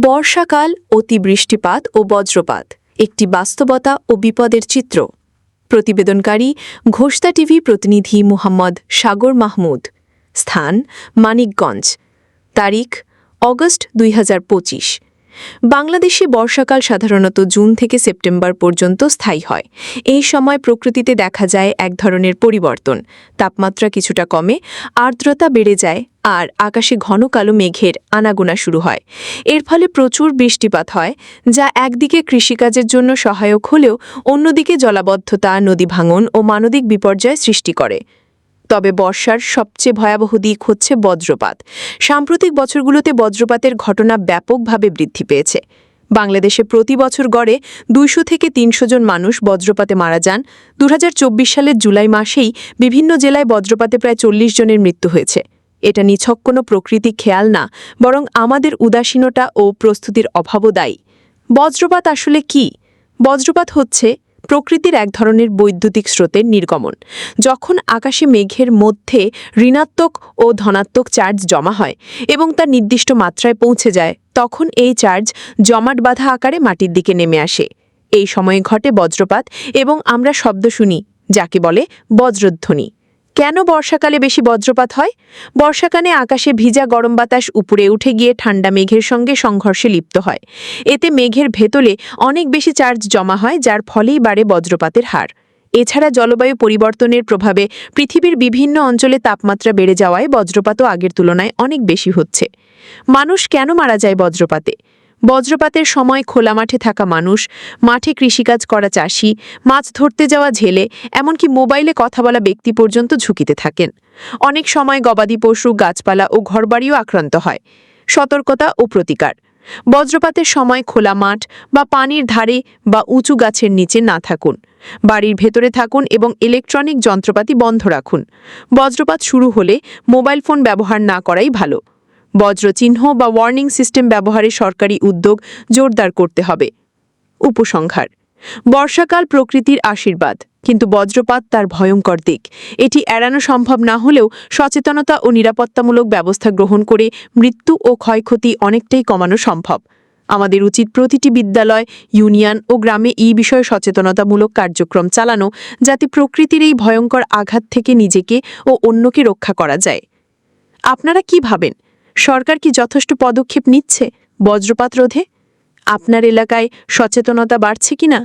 বর্ষাকাল, অতিবৃষ্টিপাত ও বজ্রপাত একটি বাস্তবতা ও বিপদের চিত্র। প্রতিবেদনকারী ঘোষদা টিভি প্রতিনিধি মুহাম্মদ সাগর মাহমুদ। স্থান মানিকগঞ্জ। তারিখ অগস্ট ২০২৫। বাংলাদেশে বর্ষাকাল সাধারণত জুন থেকে সেপ্টেম্বর পর্যন্ত স্থায়ী হয়। এই সময় প্রকৃতিতে দেখা যায় এক ধরনের পরিবর্তন। তাপমাত্রা কিছুটা কমে, আর্দ্রতা বেড়ে যায় আর আকাশে ঘন কালো মেঘের আনাগোনা শুরু হয়। এর ফলে প্রচুর বৃষ্টিপাত হয়, যা একদিকে কৃষিকাজের জন্য সহায়ক হলেও অন্যদিকে জলাবদ্ধতা, নদী ভাঙন ও মানবিক বিপর্যয় সৃষ্টি করে। তবে বর্ষার সবচেয়ে ভয়াবহ দিক হচ্ছে বজ্রপাত। সাম্প্রতিক বছরগুলোতে বজ্রপাতের ঘটনা ব্যাপকভাবে বৃদ্ধি পেয়েছে। বাংলাদেশে প্রতি বছর গড়ে ২০০ থেকে ৩০০ জন মানুষ বজ্রপাতে মারা যান। ২০২৪ সালের জুলাই মাসেই বিভিন্ন জেলায় বজ্রপাতে প্রায় ৪০ জনের মৃত্যু হয়েছে। এটা নিছক কোনো প্রকৃতি খেয়াল না, বরং আমাদের উদাসীনতা ও প্রস্তুতির অভাবও দায়ী। বজ্রপাত আসলে কি? বজ্রপাত হচ্ছে প্রকৃতির এক ধরনের বৈদ্যুতিক স্রোতের নির্গমন। যখন আকাশে মেঘের মধ্যে ঋণাত্মক ও ধনাত্মক চার্জ জমা হয় এবং তা নির্দিষ্ট মাত্রায় পৌঁছে যায়, তখন এই চার্জ জমাট বাঁধা আকারে মাটির দিকে নেমে আসে। এই সময়ে ঘটে বজ্রপাত এবং আমরা শব্দ শুনি, যাকে বলে বজ্রধ্বনি। কেন বর্ষাকালে বেশি বজ্রপাত হয়? বর্ষাকালে আকাশে ভিজা গরম বাতাস উপরে উঠে গিয়ে ঠান্ডা মেঘের সঙ্গে সংঘর্ষে লিপ্ত হয়। এতে মেঘের ভেতরে অনেক বেশি চার্জ জমা হয়, যার ফলেই বাড়ে বজ্রপাতের হার। এছাড়া জলবায়ু পরিবর্তনের প্রভাবে পৃথিবীর বিভিন্ন অঞ্চলে তাপমাত্রা বেড়ে যাওয়ায় বজ্রপাতও আগের তুলনায় অনেক বেশি হচ্ছে। মানুষ কেন মারা যায় বজ্রপাতে? বজ্রপাতের সময় খোলা মাঠে থাকা মানুষ, মাঠে কৃষিকাজ করা চাষি, মাছ ধরতে যাওয়া জেলে, এমনকি মোবাইলে কথা বলা ব্যক্তি পর্যন্ত ঝুঁকিতে থাকেন। অনেক সময় গবাদি পশু, গাছপালা ও ঘরবাড়িও আক্রান্ত হয়। সতর্কতা ও প্রতিকার: বজ্রপাতের সময় খোলা মাঠ বা পানির ধারে বা উঁচু গাছের নিচে না থাকুন। বাড়ির ভেতরে থাকুন এবং ইলেকট্রনিক যন্ত্রপাতি বন্ধ রাখুন। বজ্রপাত শুরু হলে মোবাইল ফোন ব্যবহার না করাই ভালো। বজ্রচিহ্ন বা ওয়ার্নিং সিস্টেম ব্যবহারে সরকারি উদ্যোগ জোরদার করতে হবে। উপসংহার: বর্ষাকাল প্রকৃতির আশীর্বাদ, কিন্তু বজ্রপাত তার ভয়ঙ্কর দিক। এটি এড়ানো সম্ভব না হলেও সচেতনতা ও নিরাপত্তামূলক ব্যবস্থা গ্রহণ করে মৃত্যু ও ক্ষয়ক্ষতি অনেকটাই কমানো সম্ভব। আমাদের উচিত প্রতিটি বিদ্যালয়, ইউনিয়ন ও গ্রামে এই বিষয়ে সচেতনতামূলক কার্যক্রম চালানো, যাতে প্রকৃতির এই ভয়ঙ্কর আঘাত থেকে নিজেকে ও অন্যকে রক্ষা করা যায়। আপনারা কি ভাবেন? সরকার কি যথেষ্ট পদক্ষেপ নিচ্ছে বজ্রপাত রোধে? আপনার এলাকায় সচেতনতা বাড়ছে কিনা?